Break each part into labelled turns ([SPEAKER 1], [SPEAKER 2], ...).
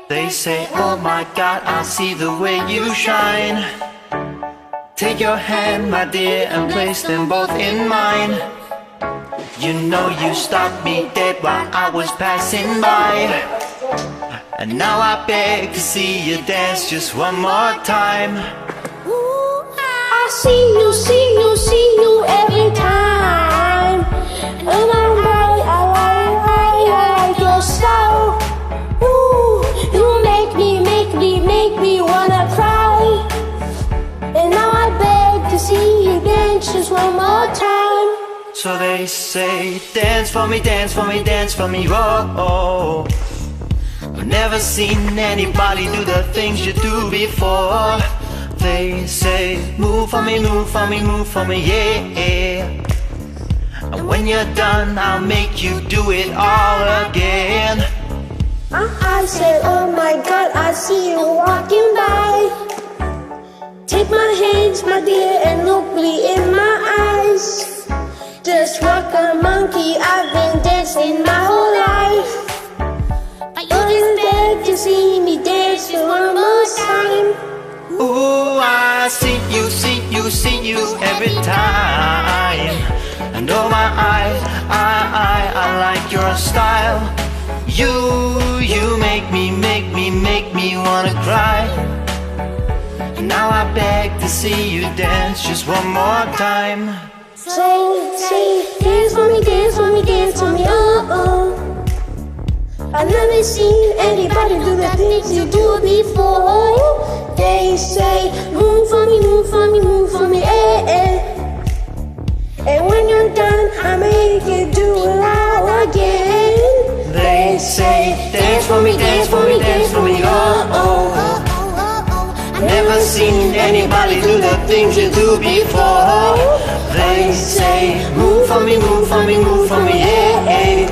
[SPEAKER 1] They say, oh my God, I see the way you shine. Take your hand, my dear, and place them both in mine. You know you stopped me dead while I was passing by, and now I beg to see you dance just one more time.
[SPEAKER 2] I see you every time. And I like your style. Ooh, you make me wanna cry. And now I beg to see you dance just one more time.
[SPEAKER 1] So they say, dance for me, dance for me, dance for me, oh, oh. I've never seen anybody do the things you do before. They say, move for me, move for me, move for me, yeah. And when you're done, I'll make you do it all again.
[SPEAKER 2] I say, oh my God, I see you walking by. Take my hands, my dear, and look me in my eyes. Just like a monkey, I've been dancing my whole life. But you beg to see me dance one more time.
[SPEAKER 1] Ooh, I see you every time. And oh my eyes, I like your style. You make me wanna cry. And now I beg to see you dance just one more time.
[SPEAKER 2] Say, dance for me, dance for me, dance for me, oh oh. I've never seen anybody do the things you do before. They say, move for me, move for me, move for me, eh, eh. And when you're done, I make you do it all again.
[SPEAKER 1] They say, dance for me, dance for me, dance for me, oh oh. I've never seen anybody do the things you do before. They say, move for me, move for me, move for me, yeah.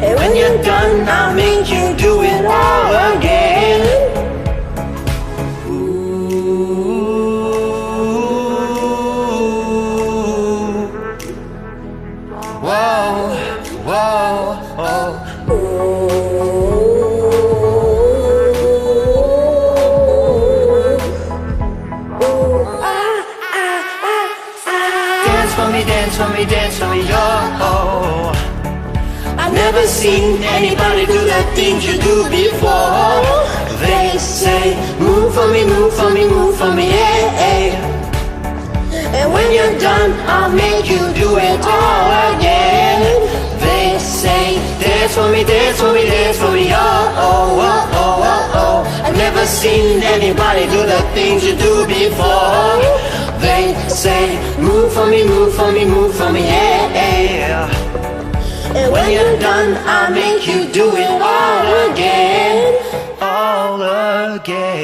[SPEAKER 2] And
[SPEAKER 1] when you're done, I'll make you do it all again. Whoa, whoa, oh. Dance for me, dance for me, dance for me, oh, oh. I've never seen anybody do the things you do before. They say, move for me, move for me, move for me, yeah. And when you're done, I'll make you do it all again. They say, dance for me, dance for me, dance for me, oh, oh, oh, oh, oh, oh. I've never seen anybody do the things you do before. They say, move for me, move for me, move for me, yeah. And when you're done, I'll make you do it all again. All again.